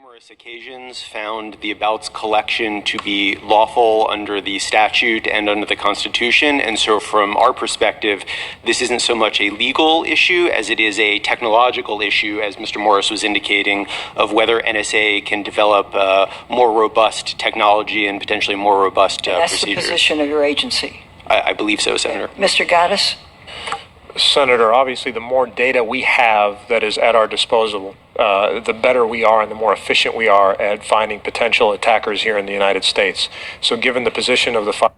numerous occasions found the abouts collection to be lawful under the statute and under the Constitution. And so from our perspective, this isn't so much a legal issue as it is a technological issue, as Mr. Morris was indicating, of whether NSA can develop more robust technology and potentially more robust That's procedures. the position of your agency. I believe so, Senator. Mr. Gaddis? Senator, obviously the more data we have that is at our disposal, the better we are and the more efficient we are at finding potential attackers here in the United States. So given the position of the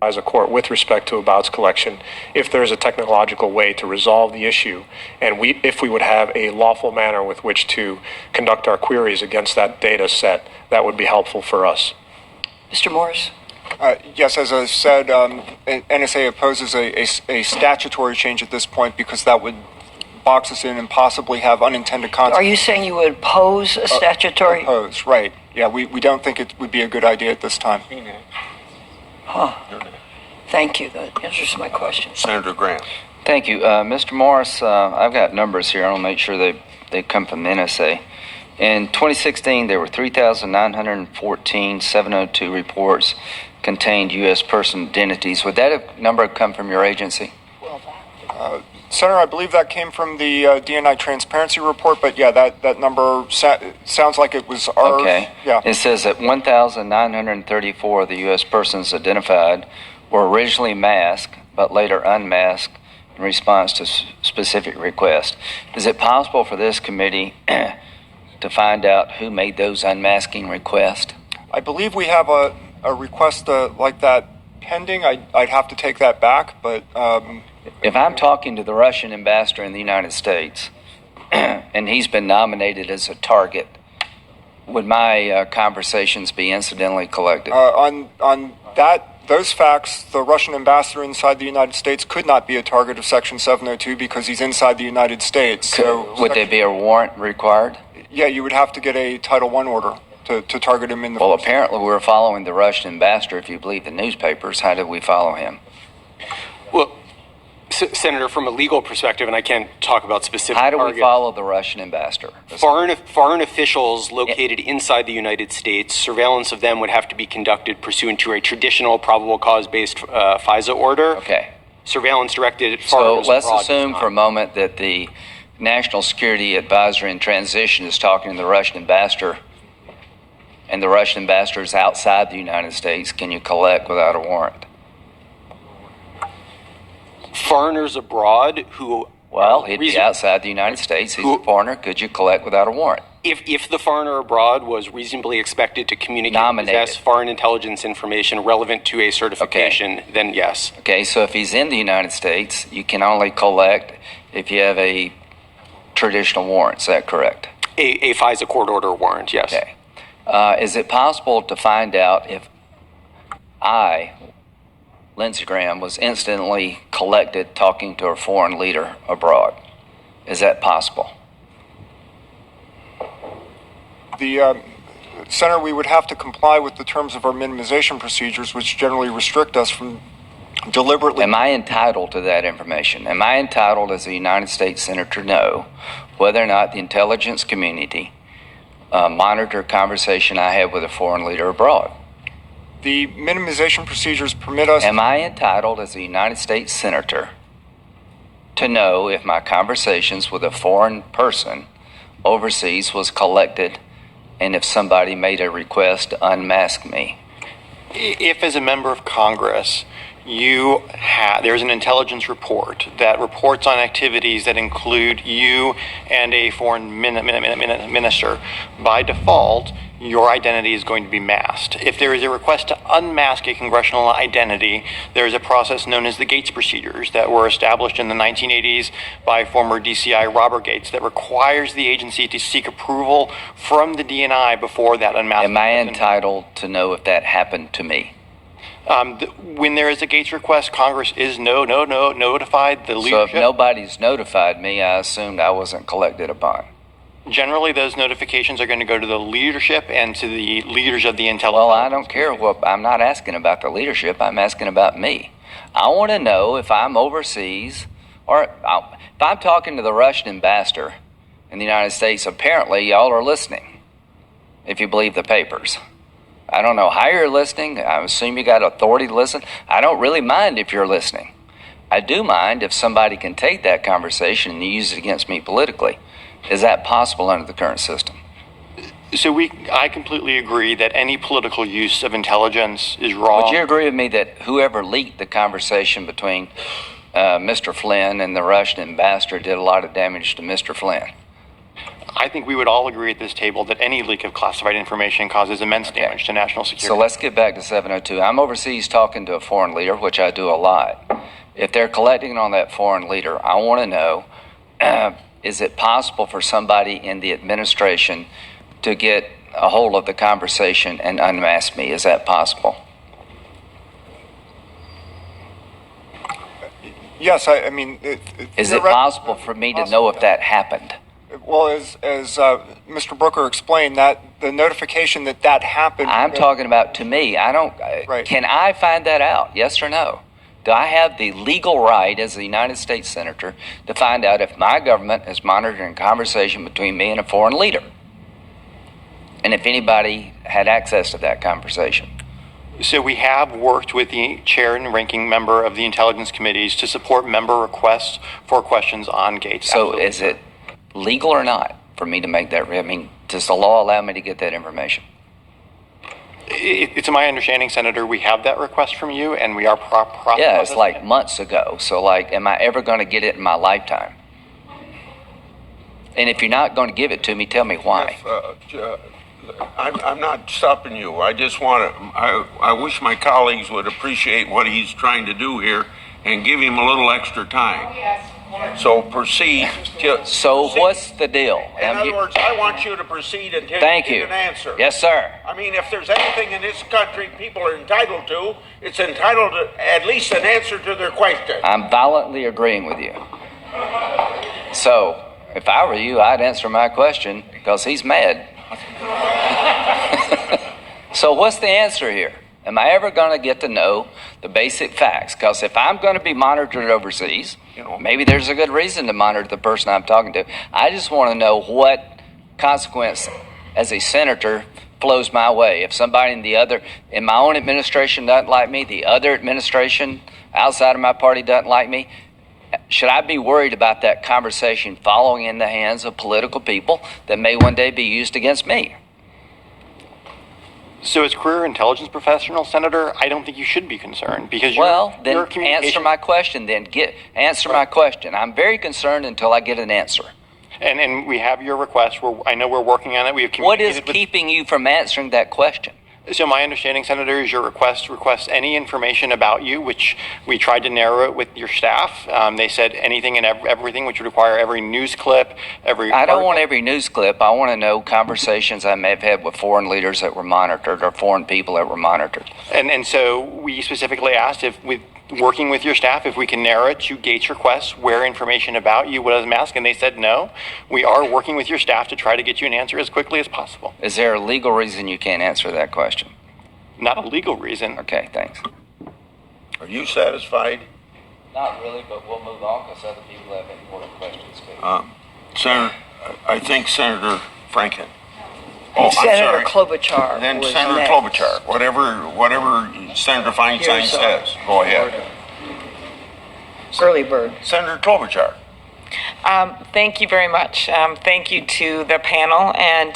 FISA court with respect to abouts collection, if there is a technological way to resolve the issue, and if we would have a lawful manner with which to conduct our queries against that data set, that would be helpful for us. Mr. Morris? Yes, as I said, NSA opposes a statutory change at this point because that would box us in and possibly have unintended consequences. Are you saying you would oppose a statutory? Oppose, right. Yeah, we don't think it would be a good idea at this time. Thank you. That answers my question. Senator Graham. Thank you. Mr. Morris, I've got numbers here. I want to make sure they come from the NSA. In 2016, there were 3,914 702 reports contained U.S. person identities. Would that number have come from your agency? Senator, I believe that came from the DNI transparency report, but yeah, that number sounds like it was ours. Okay. Yeah. It says that 1,934 of the U.S. persons identified were originally masked, but later unmasked in response to specific requests. Is it possible for this committee to find out who made those unmasking requests? I believe we have a request like that pending. I'd have to take that back, but... If I'm talking to the Russian ambassador in the United States and he's been nominated as a target, would my conversations be incidentally collected? On those facts, the Russian ambassador inside the United States could not be a target of Section 702 because he's inside the United States. So would there be a warrant required? Yeah, you would have to get a Title I order to target him in the... Well, apparently we're following the Russian ambassador, if you believe the newspapers. How did we follow him? Well, Senator, from a legal perspective, and I can't talk about specific How do targets, we follow the Russian ambassador? Foreign officials located inside the United States, surveillance of them would have to be conducted pursuant to a traditional probable cause-based FISA order. Okay. Surveillance directed at foreigners So let's abroad assume for a moment that the National Security Advisor in transition is talking to the Russian ambassador, and the Russian ambassador is outside the United States. Can you collect without a warrant? Foreigners abroad who... Well, he'd be outside the United States. He's a foreigner. Could you collect without a warrant? If the foreigner abroad was reasonably expected to communicate and possess foreign intelligence information relevant to a certification, then yes. Okay, so if he's in the United States, you can only collect if you have a traditional warrant. Is that correct? A FISA court order warrant, yes. Okay. Is it possible to find out if Lindsey Graham, was instantly collected talking to a foreign leader abroad? Is that possible? Senator, we would have to comply with the terms of our minimization procedures, which generally restrict us from deliberately... Am I entitled to that information? Am I entitled as a United States Senator to know whether or not the intelligence community monitored a conversation I had with a foreign leader abroad? The minimization procedures permit us... Am I entitled as a United States Senator to know if my conversations with a foreign person overseas was collected and if somebody made a request to unmask me? If as a member of Congress there's an intelligence report that reports on activities that include you and a foreign minister, by default, your identity is going to be masked. If there is a request to unmask a congressional identity, there is a process known as the Gates procedures that were established in the 1980s by former DCI Robert Gates that requires the agency to seek approval from the DNI before that unmasking. Am I entitled to know if that happened to me? When there is a Gates request, Congress is notified the leadership. So if nobody's notified me, I assumed I wasn't collected upon. Generally, those notifications are going to go to the leadership and to the leaders of the intelligence. Well, I don't care I'm not asking about the leadership. I'm asking about me. I want to know if I'm overseas or if I'm talking to the Russian ambassador in the United States. Apparently, y'all are listening. if you believe the papers. I don't know how you're listening. I assume you got authority to listen. I don't really mind if you're listening. I do mind if somebody can take that conversation and use it against me politically. Is that possible under the current system? So I completely agree that any political use of intelligence is wrong. Would you agree with me that whoever leaked the conversation between Mr. Flynn and the Russian ambassador did a lot of damage to Mr. Flynn? I think we would all agree at this table that any leak of classified information causes immense damage to national security. So let's get back to 702. I'm overseas talking to a foreign leader, which I do a lot. If they're collecting on that foreign leader, I want to know, is it possible for somebody in the administration to get a hold of the conversation and unmask me? Is that possible? Yes, I mean... Is it possible for me to know if that happened? Well, as Mr. Brooker explained, that the notification that happened... I'm talking about to me. I don't... Right. Can I find that out? Yes or no? Do I have the legal right as a United States Senator to find out if my government is monitoring a conversation between me and a foreign leader? And if anybody had access to that conversation? So we have worked with the chair and ranking member of the intelligence committees to support member requests for questions on Gates. So Absolutely. Is it legal or not for me to make that? I mean, does the law allow me to get that information? It's my understanding, Senator, we have that request from you, and we are processing. Yeah, it's like months ago. So, like, am I ever going to get it in my lifetime? And if you're not going to give it to me, tell me why. I'm not stopping you. I just want to, I wish my colleagues would appreciate what he's trying to do here and give him a little extra time. So proceed. So what's the deal? In other words, I want you to proceed until Thank you you. get an answer. Yes, sir. I mean, if there's anything in this country people are entitled to, it's entitled to at least an answer to their question. I'm violently agreeing with you. So, if I were you, I'd answer my question because he's mad. So what's the answer here? Am I ever going to get to know the basic facts? Because if I'm going to be monitored overseas, maybe there's a good reason to monitor the person I'm talking to. I just want to know what consequence as a senator flows my way. If somebody in my own administration doesn't like me, the other administration outside of my party doesn't like me, should I be worried about that conversation falling in the hands of political people that may one day be used against me? So as career intelligence professional, Senator, I don't think you should be concerned because then answer my question then. Answer my question. I'm very concerned until I get an answer. And we have your request. I know we're working on it. We have What is communicated keeping you from answering that question? So my understanding, Senator, is your requests any information about you, which we tried to narrow it with your staff. They said anything and everything, which would require every news clip, I don't want every news clip. I want to know conversations I may have had with foreign leaders that were monitored or foreign people that were monitored. And so we specifically asked working with your staff, if we can narrow it to Gates requests where information about you was masked, and they said no. We are working with your staff to try to get you an answer as quickly as possible. Is there a legal reason you can't answer that question? Not a legal reason. Okay, thanks. Are you satisfied? Not really, but we'll move on because other people have important questions. Senator, I think Senator Franken. Oh, Senator I'm sorry. Klobuchar. Then was Senator next. Klobuchar, whatever Senator Feinstein Here's, says. Go ahead. Early bird. Senator Klobuchar. Thank you very much. Thank you to the panel, and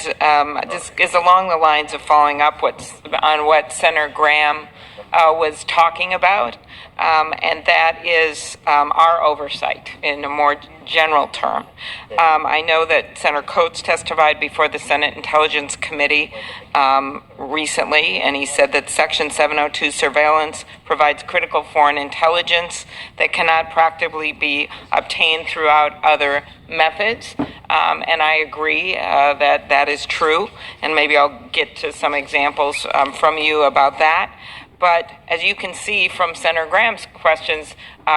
this is along the lines of following up on what Senator Graham was talking about, and that is our oversight in a more general term. I know that Senator Coates testified before the Senate Intelligence Committee recently, and he said that Section 702 surveillance provides critical foreign intelligence that cannot practically be obtained throughout other methods. And I agree that that is true, and maybe I'll get to some examples from you about that. But as you can see from Senator Graham's questions,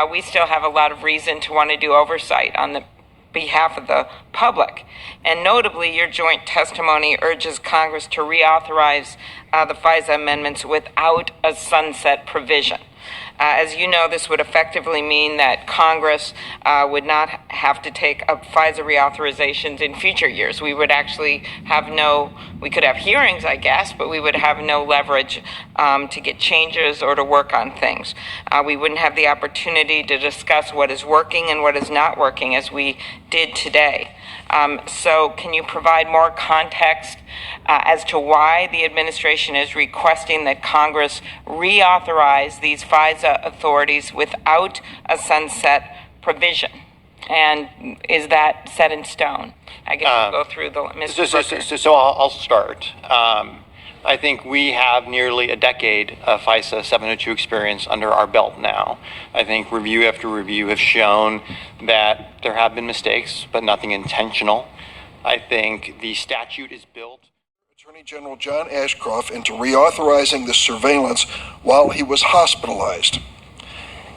we still have a lot of reason to want to do oversight on the behalf of the public. And notably, your joint testimony urges Congress to reauthorize the FISA amendments without a sunset provision. As you know, this would effectively mean that Congress would not have to take up FISA reauthorizations in future years. We would actually we could have hearings, I guess, but we would have no leverage to get changes or to work on things. We wouldn't have the opportunity to discuss what is working and what is not working as we did today. So can you provide more context as to why the administration is requesting that Congress reauthorize these FISA authorities without a sunset provision? And is that set in stone? I guess we'll go through the Mr. Brooker. So I'll start. I think we have nearly a decade of FISA 702 experience under our belt now. I think review after review have shown that there have been mistakes, but nothing intentional. I think the statute is built. Attorney General John Ashcroft into reauthorizing the surveillance while he was hospitalized.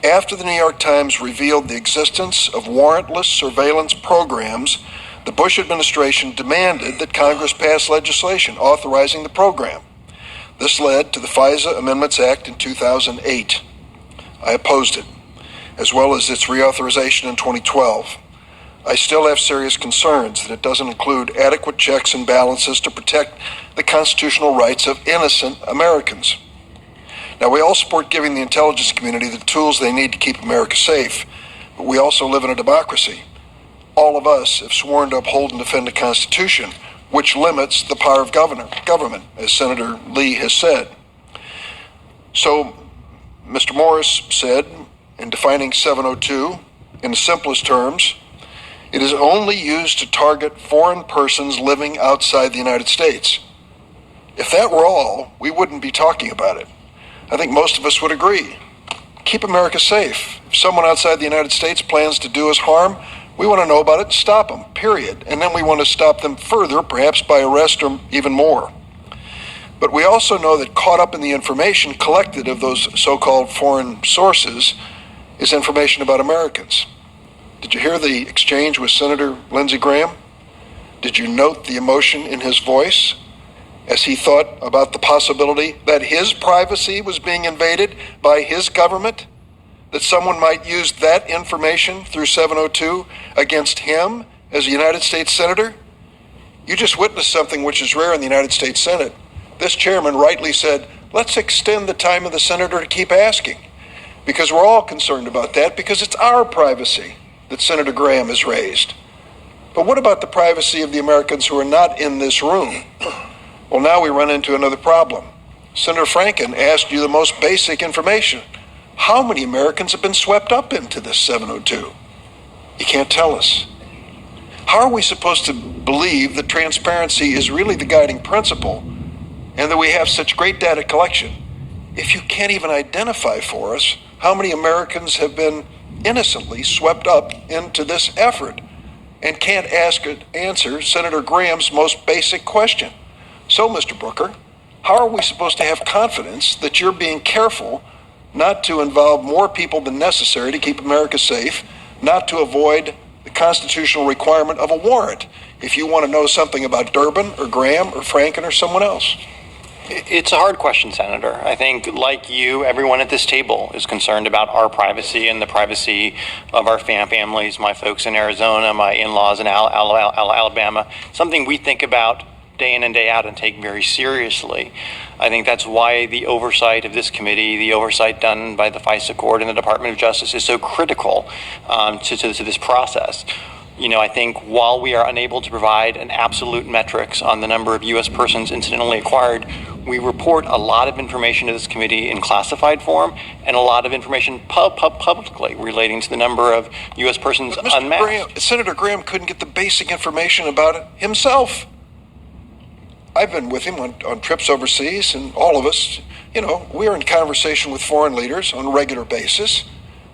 After the New York Times revealed the existence of warrantless surveillance programs, the Bush administration demanded that Congress pass legislation authorizing the program. This led to the FISA Amendments Act in 2008. I opposed it, as well as its reauthorization in 2012. I still have serious concerns that it doesn't include adequate checks and balances to protect the constitutional rights of innocent Americans. Now, we all support giving the intelligence community the tools they need to keep America safe, but we also live in a democracy. All of us have sworn to uphold and defend the Constitution, which limits the power of government, as Senator Lee has said. So, Mr. Morris said, in defining 702, in the simplest terms, it is only used to target foreign persons living outside the United States. If that were all, we wouldn't be talking about it. I think most of us would agree. Keep America safe. If someone outside the United States plans to do us harm, we want to know about it and stop them, period. And then we want to stop them further, perhaps by arrest or even more. But we also know that caught up in the information collected of those so-called foreign sources is information about Americans. Did you hear the exchange with Senator Lindsey Graham? Did you note the emotion in his voice as he thought about the possibility that his privacy was being invaded by his government? That someone might use that information through 702 against him as a United States Senator? You just witnessed something which is rare in the United States Senate. This chairman rightly said, let's extend the time of the senator to keep asking, because we're all concerned about that, because it's our privacy that Senator Graham has raised. But what about the privacy of the Americans who are not in this room? Well, now we run into another problem. Senator Franken asked you the most basic information. How many Americans have been swept up into this 702? You can't tell us. How are we supposed to believe that transparency is really the guiding principle and that we have such great data collection if you can't even identify for us how many Americans have been innocently swept up into this effort and can't answer Senator Graham's most basic question? So, Mr. Brooker, how are we supposed to have confidence that you're being careful not to involve more people than necessary to keep America safe, not to avoid the constitutional requirement of a warrant if you want to know something about Durbin or Graham or Franken or someone else? It's a hard question, Senator. I think, like you, everyone at this table is concerned about our privacy and the privacy of our families, my folks in Arizona, my in-laws in Alabama, something we think about day in and day out and take very seriously. I think that's why the oversight of this committee, the oversight done by the FISA court and the Department of Justice is so critical to this process. You know, I think while we are unable to provide an absolute metrics on the number of U.S. persons incidentally acquired, we report a lot of information to this committee in classified form and a lot of information publicly relating to the number of U.S. persons unmasked. Senator Graham couldn't get the basic information about it himself. I've been with him on trips overseas, and all of us, you know, we're in conversation with foreign leaders on a regular basis.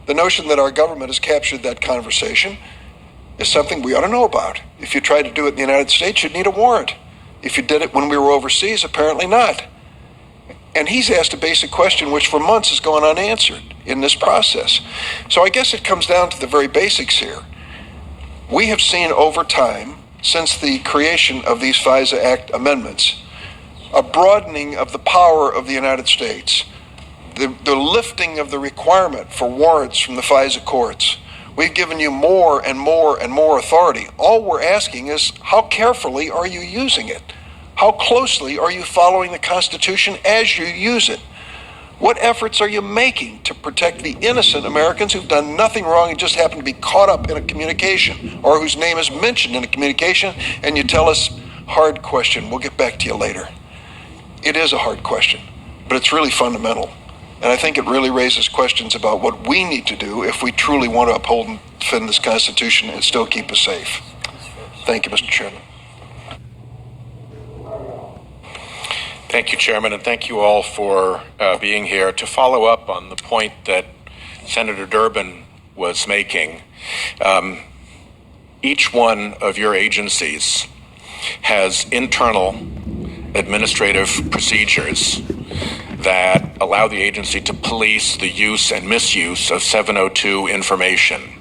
The notion that our government has captured that conversation is something we ought to know about. If you tried to do it in the United States, you'd need a warrant. If you did it when we were overseas, apparently not. And he's asked a basic question which for months has gone unanswered in this process. So I guess it comes down to the very basics here. We have seen over time, since the creation of these FISA Act amendments, a broadening of the power of the United States the lifting of the requirement for warrants from the FISA courts. We've given you more and more and more authority. All we're asking is, how carefully are you using it? How closely are you following the Constitution as you use it? What efforts are you making to protect the innocent Americans who've done nothing wrong and just happen to be caught up in a communication, or whose name is mentioned in a communication, and you tell us, hard question, we'll get back to you later? It is a hard question, but it's really fundamental. And I think it really raises questions about what we need to do if we truly want to uphold and defend this Constitution and still keep us safe. Thank you, Mr. Chairman. Thank you, Chairman, and thank you all for being here. To follow up on the point that Senator Durbin was making, each one of your agencies has internal administrative procedures that allow the agency to police the use and misuse of 702 information.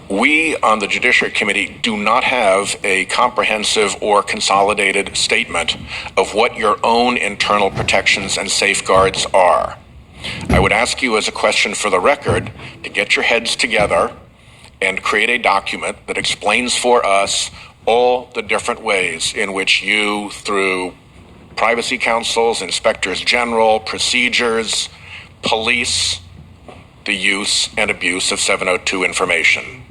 We on the Judiciary Committee do not have a comprehensive or consolidated statement of what your own internal protections and safeguards are. I would ask you as a question for the record to get your heads together and create a document that explains for us all the different ways in which you, through privacy councils, inspectors general, procedures, police the use and abuse of 702 information.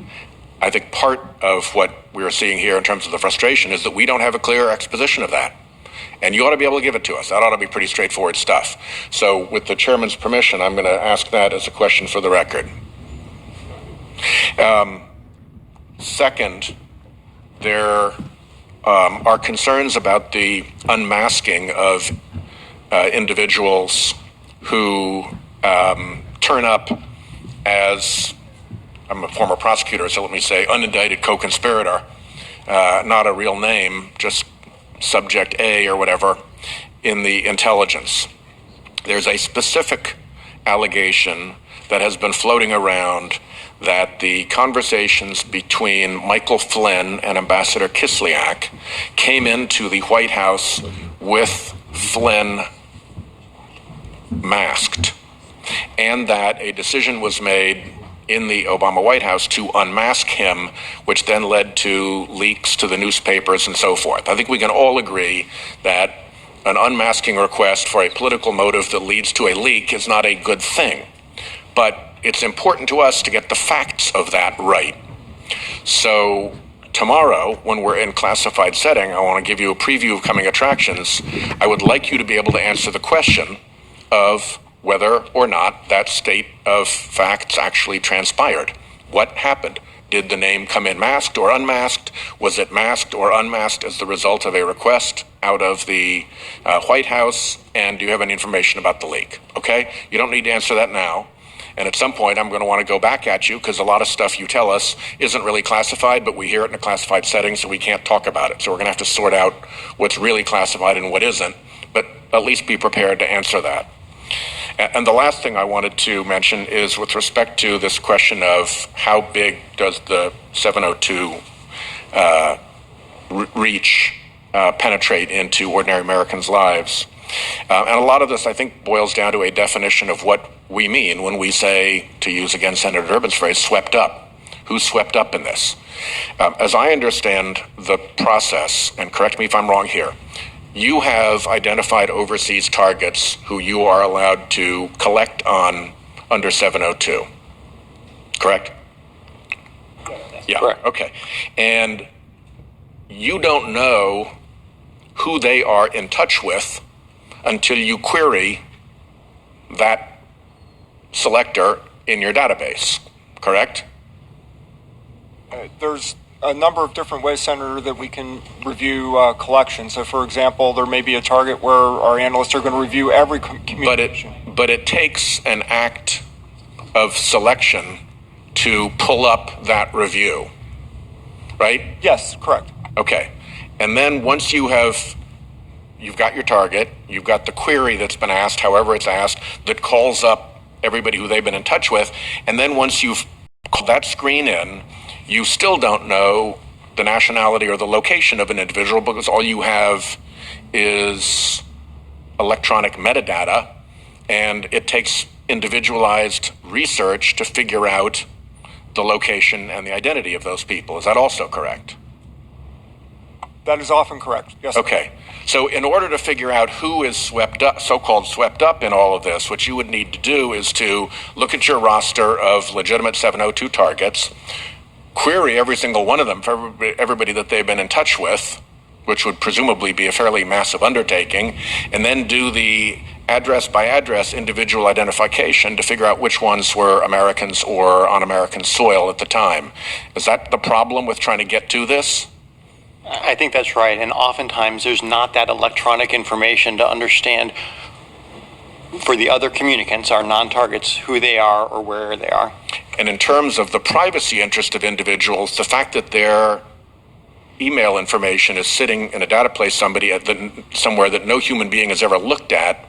I think part of what we're seeing here in terms of the frustration is that we don't have a clear exposition of that. And you ought to be able to give it to us. That ought to be pretty straightforward stuff. So with the chairman's permission, I'm going to ask that as a question for the record. Second, there are concerns about the unmasking of individuals who turn up as, I'm a former prosecutor, so let me say, unindicted co-conspirator, not a real name, just subject A or whatever, in the intelligence. There's a specific allegation that has been floating around that the conversations between Michael Flynn and Ambassador Kislyak came into the White House with Flynn masked, and that a decision was made in the Obama White House to unmask him, which then led to leaks to the newspapers and so forth. I think we can all agree that an unmasking request for a political motive that leads to a leak is not a good thing. But it's important to us to get the facts of that right. So tomorrow, when we're in classified setting, I want to give you a preview of coming attractions. I would like you to be able to answer the question of whether or not that state of facts actually transpired. What happened? Did the name come in masked or unmasked? Was it masked or unmasked as the result of a request out of the White House? And do you have any information about the leak? Okay? You don't need to answer that now. And at some point, I'm going to want to go back at you because a lot of stuff you tell us isn't really classified, but we hear it in a classified setting, so we can't talk about it. So we're going to have to sort out what's really classified and what isn't, but at least be prepared to answer that. And the last thing I wanted to mention is with respect to this question of how big does the 702 reach penetrate into ordinary Americans' lives. And a lot of this, I think, boils down to a definition of what we mean when we say, to use again Senator Durbin's phrase, swept up. Who's swept up in this? As I understand the process, and correct me if I'm wrong here, you have identified overseas targets who you are allowed to collect on under 702, correct? Yeah, correct. Okay. And you don't know who they are in touch with until you query that selector in your database, correct? There's a number of different ways, Senator, that we can review collections. So, for example, there may be a target where our analysts are going to review every communication. But it takes an act of selection to pull up that review, right? Yes, correct. Okay. And then once you've got your target, you've got the query that's been asked, however it's asked, that calls up everybody who they've been in touch with, and then once you've called that screen in, you still don't know the nationality or the location of an individual because all you have is electronic metadata and it takes individualized research to figure out the location and the identity of those people. Is that also correct? That is often correct. Yes. Sir. Okay. So in order to figure out who is swept up, so-called swept up in all of this, what you would need to do is to look at your roster of legitimate 702 targets, query every single one of them for everybody that they've been in touch with, which would presumably be a fairly massive undertaking, and then do the address by address individual identification to figure out which ones were Americans or on American soil at the time. Is that the problem with trying to get to this? I think that's right. And oftentimes there's not that electronic information to understand for the other communicants, our non-targets, who they are or where they are. And in terms of the privacy interest of individuals, the fact that their email information is sitting in a data place somewhere that no human being has ever looked at,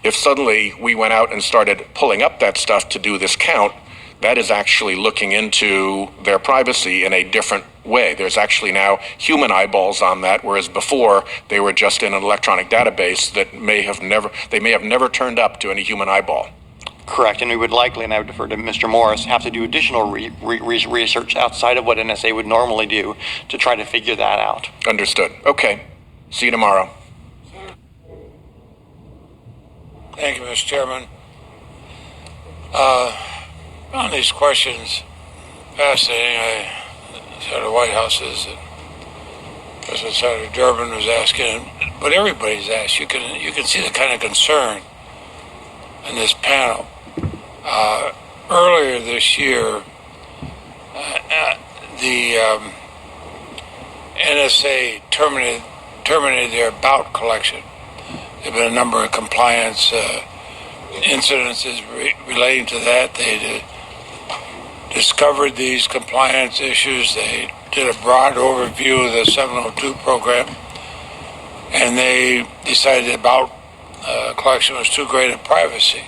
if suddenly we went out and started pulling up that stuff to do this count, that is actually looking into their privacy in a different way. There's actually now human eyeballs on that, whereas before they were just in an electronic database that may have never turned up to any human eyeball. Correct, and we would likely, and I would defer to Mr. Morris, have to do additional research outside of what NSA would normally do to try to figure that out. Understood. Okay. See you tomorrow. Thank you, Mr. Chairman. On these questions, fascinating. The White House is, as Senator Durbin was asking, but everybody's asked. You can see the kind of concern in this panel. Earlier this year, the NSA terminated their about collection. There have been a number of compliance incidences relating to that. They discovered these compliance issues. They did a broad overview of the 702 program, and they decided about collection was too great a privacy.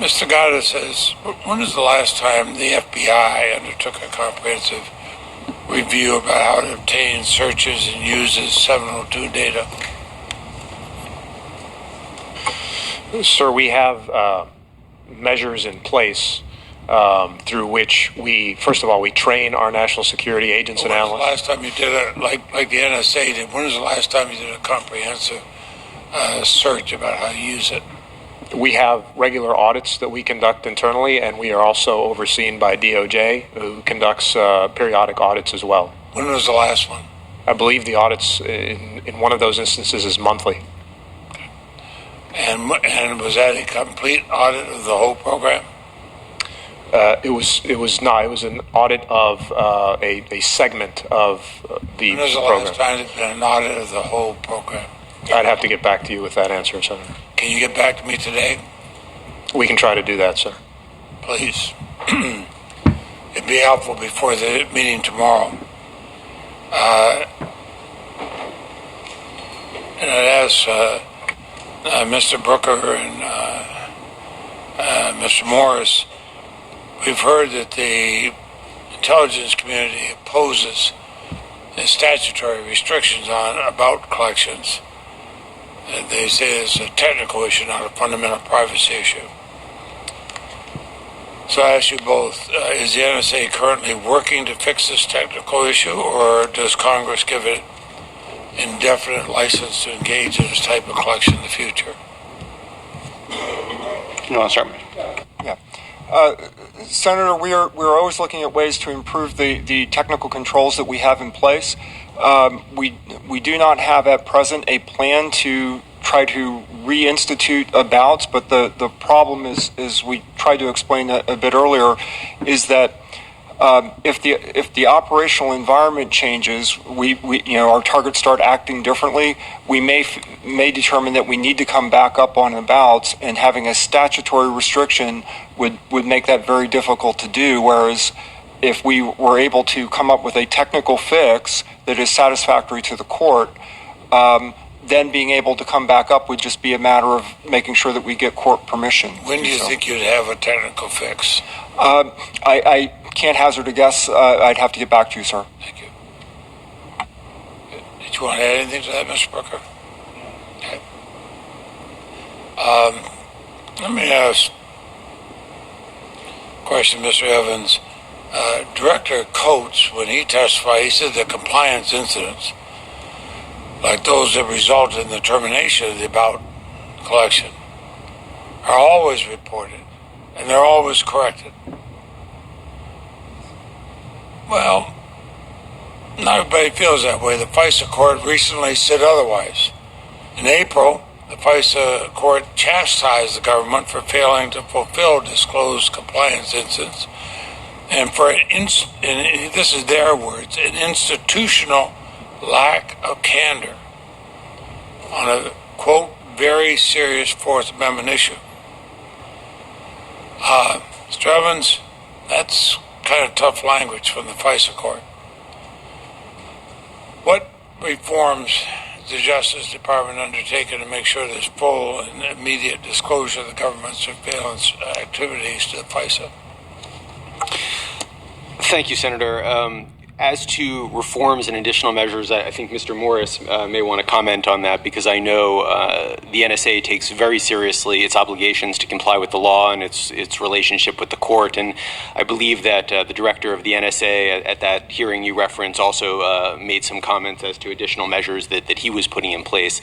Mr. Goddard says, when was the last time the FBI undertook a comprehensive review about how to obtain searches and uses 702 data? Sir, we have measures in place through which we train our national security agents and analysts. When was the last time you did it, like the NSA did? When was the last time you did a comprehensive search about how to use it? We have regular audits that we conduct internally, and we are also overseen by DOJ, who conducts periodic audits as well. When was the last one? I believe the audits in one of those instances is monthly. And was that a complete audit of the whole program? It was not. It was an audit of a segment of the program. When was the last time there's been an audit of the whole program? I'd have to get back to you with that answer, Senator. Can you get back to me today? We can try to do that, sir. Please. It'd be helpful before the meeting tomorrow. And I'd ask Mr. Brooker and Mr. Morris, we've heard that the intelligence community opposes the statutory restrictions on about collections. They say it's a technical issue, not a fundamental privacy issue. So I ask you both, is the NSA currently working to fix this technical issue, or does Congress give it indefinite license to engage in this type of collection in the future? You want to start? Yeah. Senator, we're always looking at ways to improve the technical controls that we have in place. We do not have at present a plan to try to reinstitute abouts, but the problem is we tried to explain a bit earlier, is that if the operational environment changes, our targets start acting differently, we may determine that we need to come back up on abouts, and having a statutory restriction would make that very difficult to do, whereas if we were able to come up with a technical fix that is satisfactory to the court, then being able to come back up would just be a matter of making sure that we get court permission. When do you think you'd have a technical fix? I can't hazard a guess. I'd have to get back to you, sir. Thank you. Did you want to add anything to that, Mr. Brooker? Okay. Let me ask a question, Mr. Evans. Director Coates, when he testified, he said that compliance incidents, like those that result in the termination of the about collection, are always reported and they're always corrected. Well, not everybody feels that way. The FISA court recently said otherwise. In April, the FISA court chastised the government for failing to fulfill disclosed compliance incidents and for, and this is their words, an institutional lack of candor on a, quote, very serious Fourth Amendment issue. Mr. Evans, that's kind of tough language from the FISA court. What reforms is the Justice Department undertaken to make sure there's full and immediate disclosure of the government's surveillance activities to the FISA? Thank you, Senator. As to reforms and additional measures, I think Mr. Morris may want to comment on that, because I know the NSA takes very seriously its obligations to comply with the law and its relationship with the court. And I believe that the director of the NSA at that hearing you referenced also made some comments as to additional measures that he was putting in place.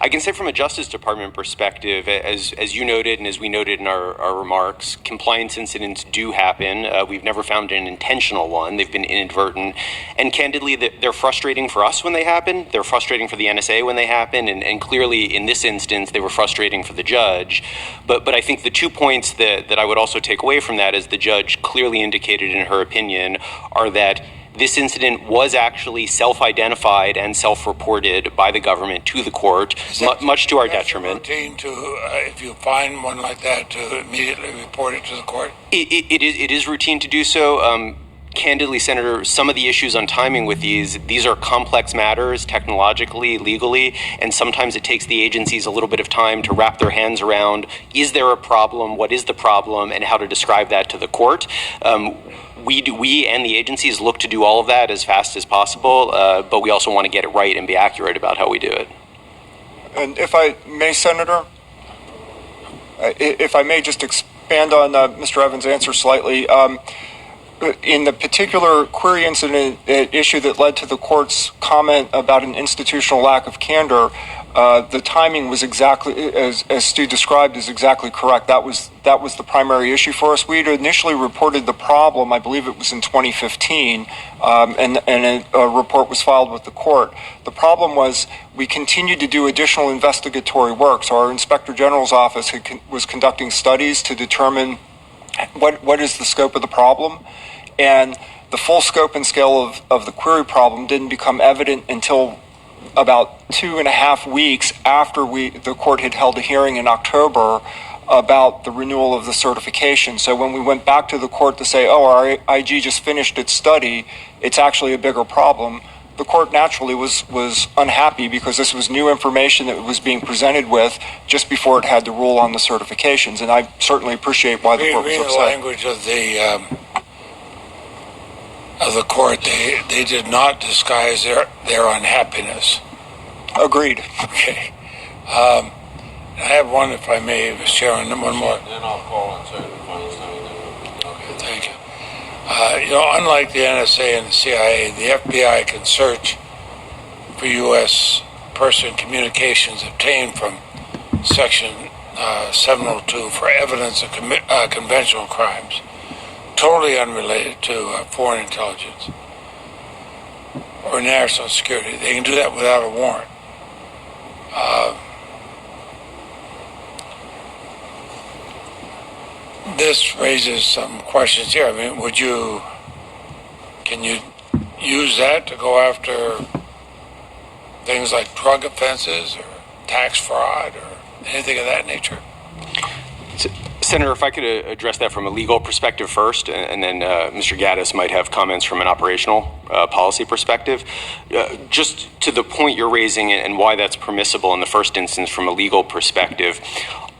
I can say from a Justice Department perspective, as you noted and as we noted in our remarks, compliance incidents do happen. We've never found an intentional one. They've been inadvertent. And candidly, they're frustrating for us when they happen. They're frustrating for the NSA when they happen. And clearly, in this instance, they were frustrating for the judge. But I think the 2 points that I would also take away from that, as the judge clearly indicated in her opinion, are that this incident was actually self-identified and self-reported by the government to the court, much to our detriment. Routine to, if you find one like that, to immediately report it to the court? It is routine to do so. Candidly, Senator, some of the issues on timing with these are complex matters technologically, legally, and sometimes it takes the agencies a little bit of time to wrap their hands around, is there a problem, what is the problem, and how to describe that to the court. We and the agencies look to do all of that as fast as possible, but we also want to get it right and be accurate about how we do it. And if I may, Senator, if I may just expand on Mr. Evans' answer slightly, in the particular query incident issue that led to the court's comment about an institutional lack of candor, the timing was exactly, as Stu described, is exactly correct. That was the primary issue for us. We had initially reported the problem, I believe it was in 2015, and a report was filed with the court. The problem was we continued to do additional investigatory work. So our Inspector General's office was conducting studies to determine what is the scope of the problem, and the full scope and scale of the query problem didn't become evident until about 2.5 weeks after the court had held a hearing in October about the renewal of the certification. So when we went back to the court to say, oh, our IG just finished its study, it's actually a bigger problem, the court naturally was unhappy, because this was new information that was being presented with just before it had to rule on the certifications. And I certainly appreciate why the court was upset. The language of the court, they did not disguise their unhappiness. Agreed. Okay. I have one, if I may, Mr. Chairman, one more. Then I'll call on Senator Feinstein. Okay, thank you. Unlike the NSA and the CIA, the FBI can search for U.S. person communications obtained from Section 702 for evidence of conventional crimes, totally unrelated to foreign intelligence or national security. They can do that without a warrant. This raises some questions here. I mean, can you use that to go after things like drug offenses or tax fraud or anything of that nature? Senator, if I could address that from a legal perspective first, and then Mr. Gaddis might have comments from an operational policy perspective. Just to the point you're raising and why that's permissible in the first instance from a legal perspective,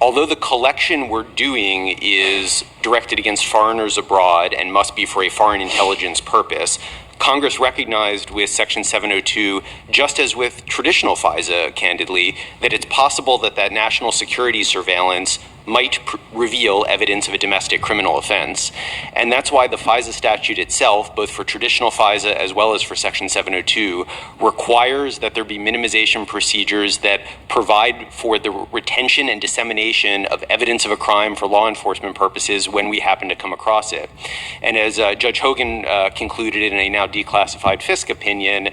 although the collection we're doing is directed against foreigners abroad and must be for a foreign intelligence purpose, Congress recognized with Section 702, just as with traditional FISA, candidly, that it's possible that that national security surveillance might reveal evidence of a domestic criminal offense. And that's why the FISA statute itself, both for traditional FISA as well as for Section 702, requires that there be minimization procedures that provide for the retention and dissemination of evidence of a crime for law enforcement purposes when we happen to come across it. And as Judge Hogan concluded in a now declassified FISC opinion,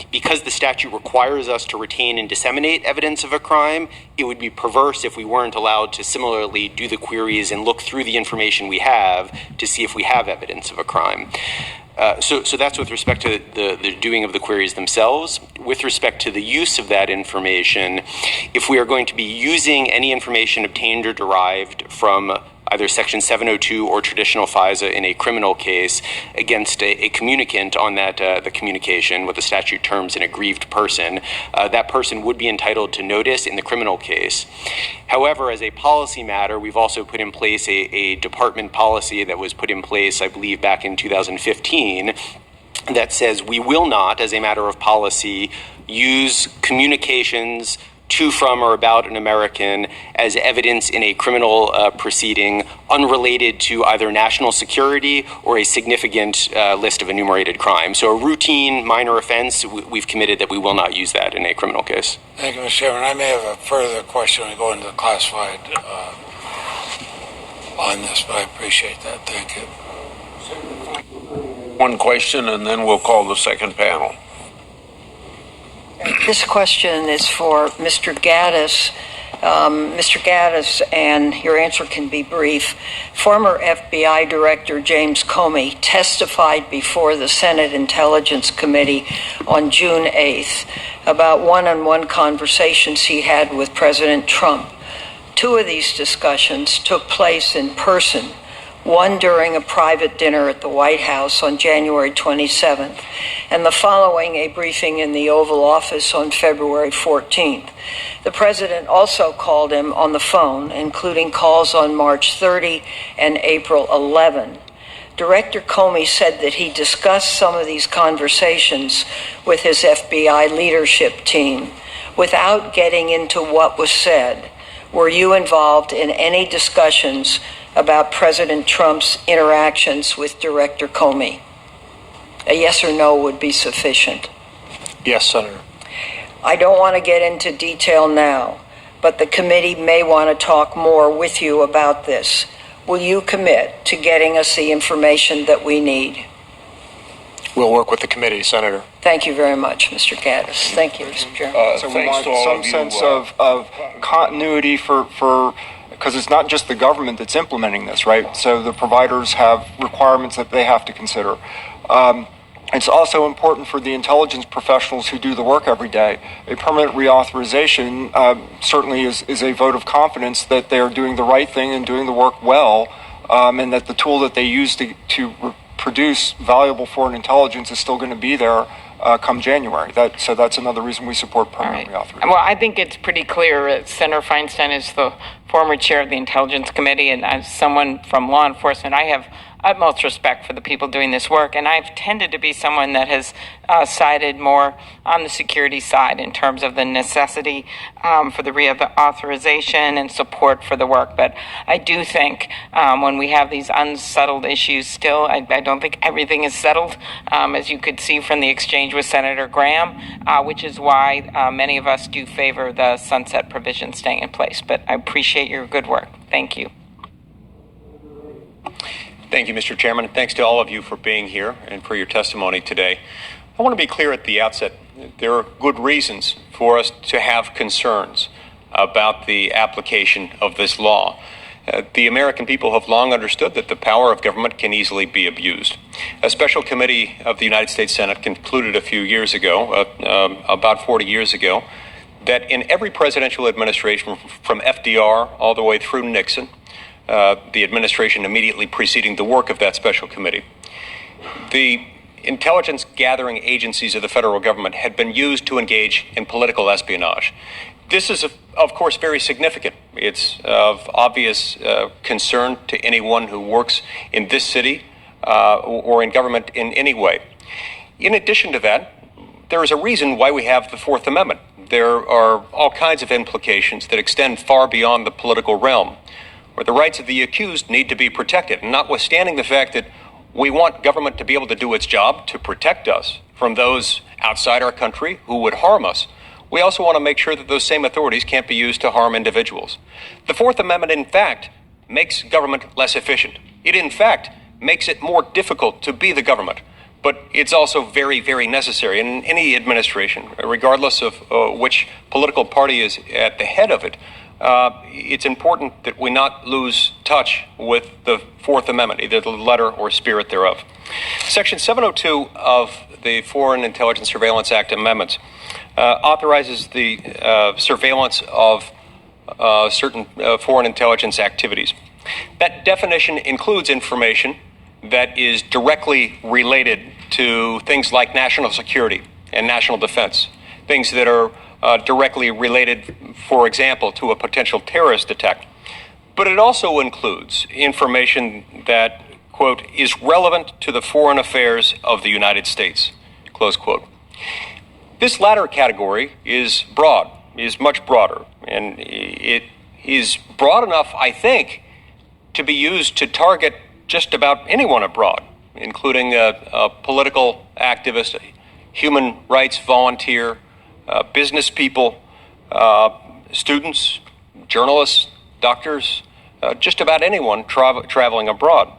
because the statute requires us to retain and disseminate evidence of a crime, it would be perverse if we weren't allowed to similarly do the queries and look through the information we have to see if we have evidence of a crime. So that's with respect to the doing of the queries themselves. With respect to the use of that information, if we are going to be using any information obtained or derived from either Section 702 or traditional FISA in a criminal case against a communicant on that the communication, what the statute terms an aggrieved person, that person would be entitled to notice in the criminal case. However, as a policy matter, we've also put in place a department policy that was put in place, I believe, back in 2015, that says we will not, as a matter of policy, use communications to, from, or about an American as evidence in a criminal proceeding unrelated to either national security or a significant list of enumerated crimes. So a routine minor offense, we've committed that we will not use that in a criminal case. Thank you, Mr. Chairman. I may have a further question when we go into the classified on this, but I appreciate that. Thank you. One question, and then we'll call the second panel. This question is for Mr. Gaddis. Mr. Gaddis, and your answer can be brief. Former FBI Director James Comey testified before the Senate Intelligence Committee on June 8th about one-on-one conversations he had with President Trump. Two of these discussions took place in person, one during a private dinner at the White House on January 27th, and the following a briefing in the Oval Office on February 14th. The president also called him on the phone, including calls on March 30 and April 11. Director Comey said that he discussed some of these conversations with his FBI leadership team. Without getting into what was said, were you involved in any discussions about President Trump's interactions with Director Comey? A yes or no would be sufficient. Yes, Senator. I don't want to get into detail now, but the committee may want to talk more with you about this. Will you commit to getting us the information that we need? We'll work with the committee, Senator. Thank you very much, Mr. Gaddis. Thank you, Mr. Chairman. So we want some sense of continuity for because it's not just the government that's implementing this, right? So the providers have requirements that they have to consider. It's also important for the intelligence professionals who do the work every day. A permanent reauthorization certainly is a vote of confidence that they are doing the right thing and doing the work well, and that the tool that they use to produce valuable foreign intelligence is still going to be there come January. So that's another reason we support permanent reauthorization. Well, I think it's pretty clear. Senator Feinstein is the former chair of the Intelligence Committee, and as someone from law enforcement, I have utmost respect for the people doing this work, and I've tended to be someone that has sided more on the security side in terms of the necessity for the reauthorization and support for the work. But I do think when we have these unsettled issues still, I don't think everything is settled, as you could see from the exchange with Senator Graham, which is why many of us do favor the sunset provision staying in place. But I appreciate your good work. Thank you. Thank you, Mr. Chairman, and thanks to all of you for being here and for your testimony today. I want to be clear at the outset. There are good reasons for us to have concerns about the application of this law. The American people have long understood that the power of government can easily be abused. A special committee of the United States Senate concluded a few years ago, about 40 years ago, that in every presidential administration from FDR all the way through Nixon, the administration immediately preceding the work of that special committee, the intelligence gathering agencies of the federal government had been used to engage in political espionage. This is, of course, very significant. It's of obvious concern to anyone who works in this city or in government in any way. In addition to that, there is a reason why we have the Fourth Amendment. There are all kinds of implications that extend far beyond the political realm, where the rights of the accused need to be protected. And notwithstanding the fact that we want government to be able to do its job to protect us from those outside our country who would harm us, we also want to make sure that those same authorities can't be used to harm individuals. The Fourth Amendment, in fact, makes government less efficient. It, in fact, makes it more difficult to be the government. But it's also very, very necessary. And in any administration, regardless of which political party is at the head of it, it's important that we not lose touch with the Fourth Amendment, either the letter or spirit thereof. Section 702 of the Foreign Intelligence Surveillance Act amendments authorizes the surveillance of certain foreign intelligence activities. That definition includes information that is directly related to things like national security and national defense, things that are directly related, for example, to a potential terrorist attack. But it also includes information that, quote, is relevant to the foreign affairs of the United States, close quote. This latter category is broad, is much broader, and it is broad enough, I think, to be used to target just about anyone abroad, including a political activist, a human rights volunteer, business people, students, journalists, doctors, just about anyone traveling abroad.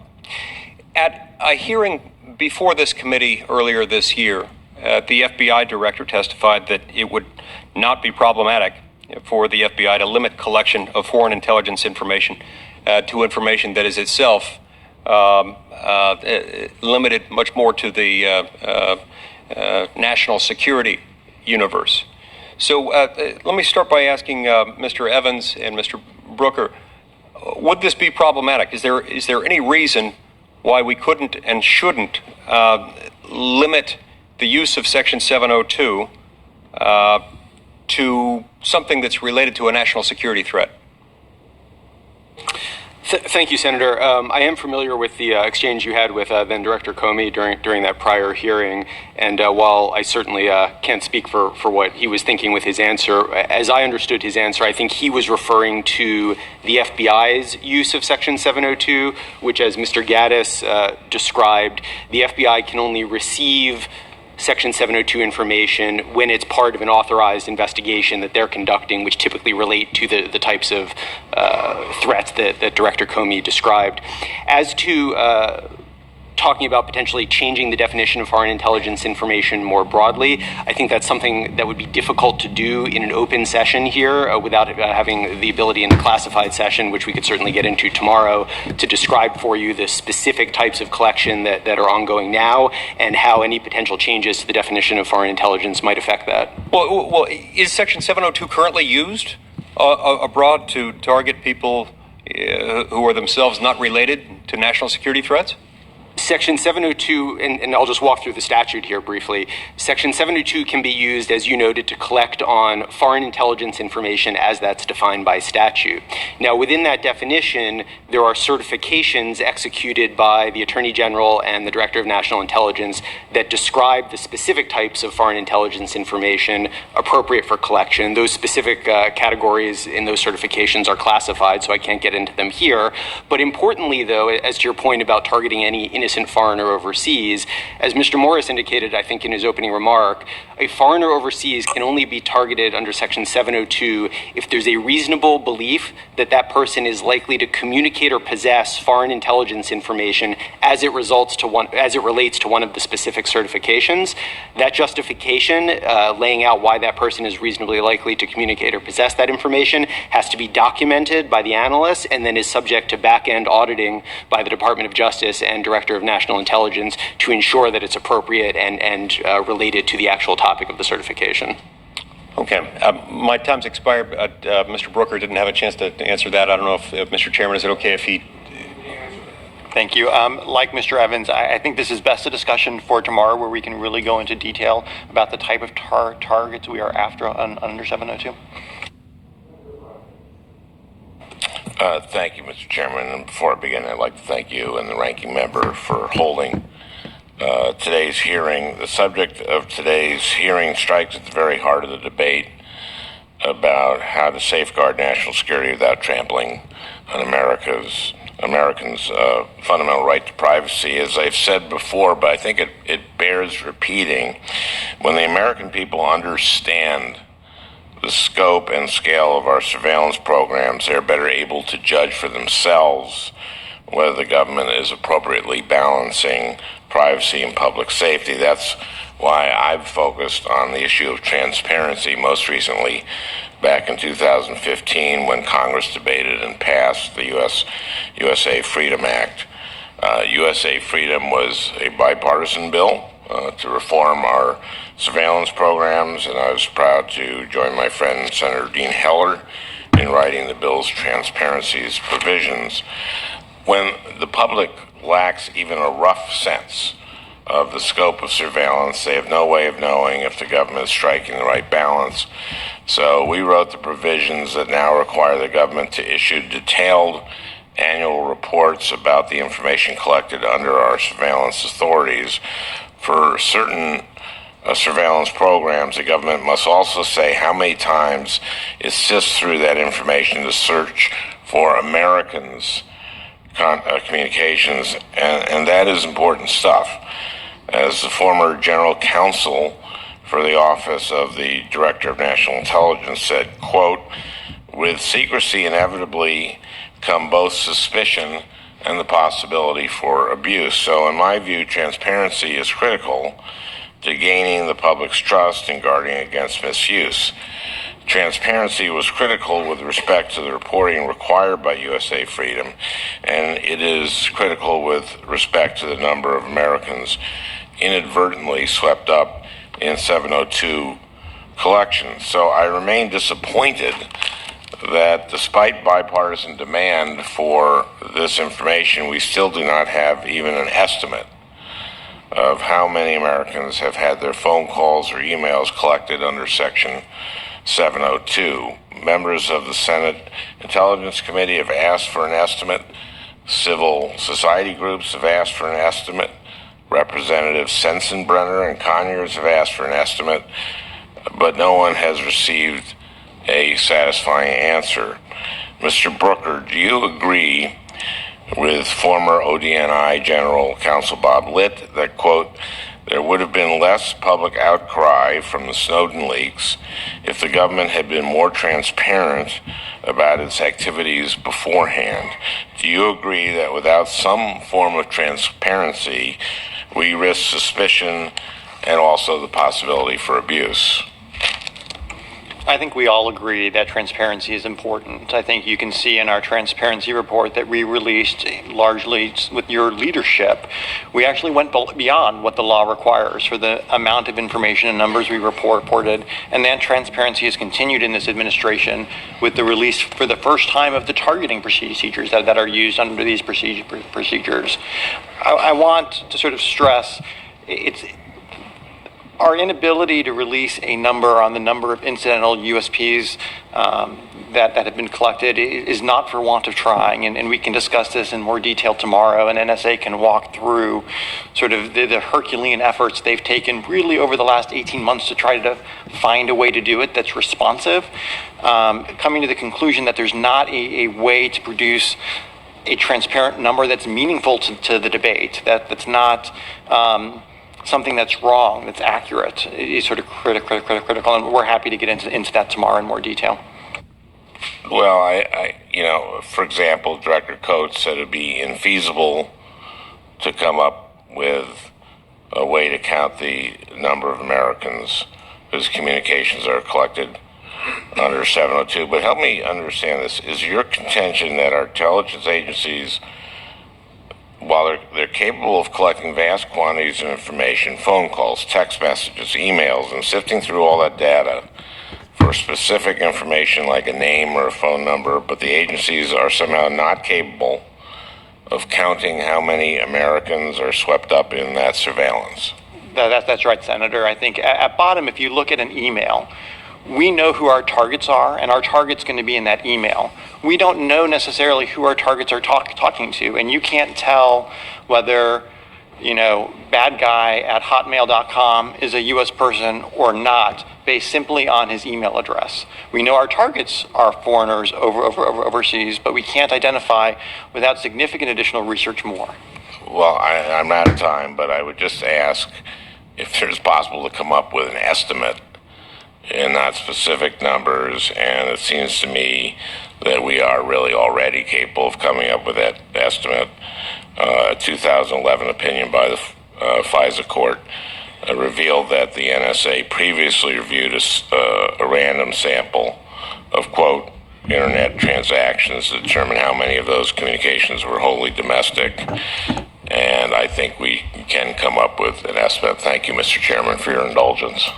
At a hearing before this committee earlier this year, the FBI director testified that it would not be problematic for the FBI to limit collection of foreign intelligence information to information that is itself limited much more to the national security universe. So let me start by asking Mr. Evans and Mr. Brooker, would this be problematic? Is there any reason why we couldn't and shouldn't limit the use of Section 702 to something that's related to a national security threat? Thank you, Senator. I am familiar with the exchange you had with then Director Comey during that prior hearing, and while I certainly can't speak for what he was thinking with his answer, as I understood his answer, I think he was referring to the FBI's use of Section 702, which, as Mr. Gaddis described, the FBI can only receive Section 702 information when it's part of an authorized investigation that they're conducting, which typically relate to the types of threats that Director Comey described. As to talking about potentially changing the definition of foreign intelligence information more broadly, I think that's something that would be difficult to do in an open session here without having the ability in a classified session, which we could certainly get into tomorrow, to describe for you the specific types of collection that are ongoing now and how any potential changes to the definition of foreign intelligence might affect that. Well, is Section 702 currently used abroad to target people who are themselves not related to national security threats? Section 702, and I'll just walk through the statute here briefly. Section 702 can be used, as you noted, to collect on foreign intelligence information as that's defined by statute. Now, within that definition, there are certifications executed by the Attorney General and the Director of National Intelligence that describe the specific types of foreign intelligence information appropriate for collection. Those specific categories in those certifications are classified, so I can't get into them here. But importantly, though, as to your point about targeting any innocent foreigner overseas, as Mr. Morris indicated, I think in his opening remark, a foreigner overseas can only be targeted under Section 702 if there's a reasonable belief that that person is likely to communicate or possess foreign intelligence information as it relates to one of the specific certifications. That justification, laying out why that person is reasonably likely to communicate or possess that information, has to be documented by the analyst and then is subject to back-end auditing by the Department of Justice and Director of National Intelligence to ensure that it's appropriate and related to the actual topic of the certification. Okay. My time's expired. Mr. Brooker didn't have a chance to answer that. I don't know if Mr. Chairman, is it okay if he... Thank you. Like Mr. Evans, I think this is best a discussion for tomorrow where we can really go into detail about the type of targets we are after under 702. Thank you, Mr. Chairman. And before I begin, I'd like to thank you and the ranking member for holding today's hearing. The subject of today's hearing strikes at the very heart of the debate about how to safeguard national security without trampling on Americans' fundamental right to privacy. As I've said before, but I think it bears repeating, when the American people understand the scope and scale of our surveillance programs, they're better able to judge for themselves whether the government is appropriately balancing privacy and public safety. That's why I've focused on the issue of transparency, most recently back in 2015 when Congress debated and passed the USA Freedom Act. USA Freedom was a bipartisan bill to reform our surveillance programs, and I was proud to join my friend Senator Dean Heller in writing the bill's transparency's provisions. When the public lacks even a rough sense of the scope of surveillance, they have no way of knowing if the government is striking the right balance. So we wrote the provisions that now require the government to issue detailed annual reports about the information collected under our surveillance authorities. For certain surveillance programs, the government must also say how many times it sifts through that information to search for Americans' communications, and that is important stuff. As the former general counsel for the Office of the Director of National Intelligence said, quote, "With secrecy inevitably come both suspicion and the possibility for abuse." So in my view, transparency is critical to gaining the public's trust and guarding against misuse. Transparency was critical with respect to the reporting required by USA Freedom, and it is critical with respect to the number of Americans inadvertently swept up in 702 collections. So I remain disappointed that despite bipartisan demand for this information, we still do not have even an estimate of how many Americans have had their phone calls or emails collected under Section 702. Members of the Senate Intelligence Committee have asked for an estimate. Civil society groups have asked for an estimate. Representatives Sensenbrenner and Conyers have asked for an estimate, but no one has received a satisfying answer. Mr. Brooker, do you agree with former ODNI General Counsel Bob Litt that, quote, "There would have been less public outcry from the Snowden leaks if the government had been more transparent about its activities beforehand"? Do you agree that without some form of transparency, we risk suspicion and also the possibility for abuse? I think we all agree that transparency is important. I think you can see in our transparency report that we released largely with your leadership, we actually went beyond what the law requires for the amount of information and numbers we reported, and that transparency has continued in this administration with the release for the first time of the targeting procedures that are used under these procedures. I want to sort of stress it's our inability to release a number on the number of incidental USPs that have been collected is not for want of trying, and we can discuss this in more detail tomorrow, and NSA can walk through sort of the Herculean efforts they've taken really over the last 18 months to try to find a way to do it that's responsive, coming to the conclusion that there's not a way to produce a transparent number that's meaningful to the debate, that's not something that's wrong, that's accurate, is sort of critical, and we're happy to get into that tomorrow in more detail. Well, I for example, Director Coates said it'd be infeasible to come up with a way to count the number of Americans whose communications are collected under 702. But help me understand this. Is your contention that our intelligence agencies, while they're capable of collecting vast quantities of information, phone calls, text messages, emails, and sifting through all that data for specific information like a name or a phone number, but the agencies are somehow not capable of counting how many Americans are swept up in that surveillance? That's right, Senator. I think at bottom, if you look at an email, we know who our targets are, and our target's going to be in that email. We don't know necessarily who our targets are talking to, and you can't tell whether bad guy at hotmail.com is a U.S. person or not, based simply on his email address. We know our targets are foreigners overseas, but we can't identify without significant additional research more. Well, I'm out of time, but I would just ask if it's possible to come up with an estimate and not specific numbers. And it seems to me that we are really already capable of coming up with that estimate. A 2011 opinion by the FISA court revealed that the NSA previously reviewed a random sample of, quote, internet transactions to determine how many of those communications were wholly domestic. And I think we can come up with an estimate. Thank you, Mr. Chairman, for your indulgence.